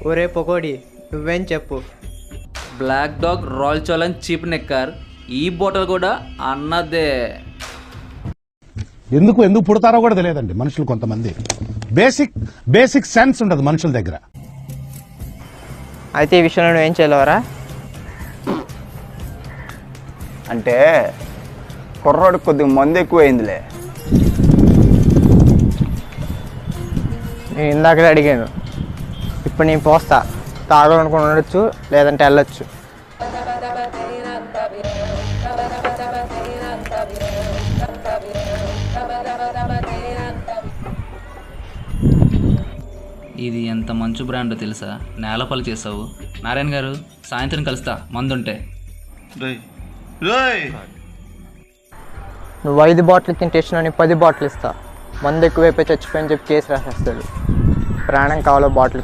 ఒరే పొకోడి, నువ్వేం చెప్పు. Black Dog Royal Challenge cheap నెక్కర్ ఈ బాటిల్ కూడా అన్నదే. ఎందుకు పుడతారో కూడా తెలియదండి మనుషులు. కొంతమంది బేసిక్ సెన్స్ ఉండదు మనుషుల దగ్గర. అయితే ఈ విషయంలో నువ్వేం చేయలేవరా? అంటే కుర్రోడికి కొద్దిగా మందు ఎక్కువైందిలే. నేను ఇందాకలే అడిగాను, ఇప్పుడు నేను పోస్తా. తాగాలనుకుని ఉండొచ్చు, లేదంటే వెళ్ళొచ్చు. ఇది ఎంత మంచి బ్రాండో తెలుసా? నేలపాలు చేసావు. నారాయణ గారు, సాయంత్రం కలుస్తా మందుంటే. నువ్వు 5 బాటిల్ తింటే ఇష్టం, 10 బాటిల్ ఇస్తా. మందు ఎక్కువైపోయి చచ్చిపోయని చెప్పి కేసు రాసేస్తాడు. ప్రాణం కావాలో బాటిల్ కావాలి.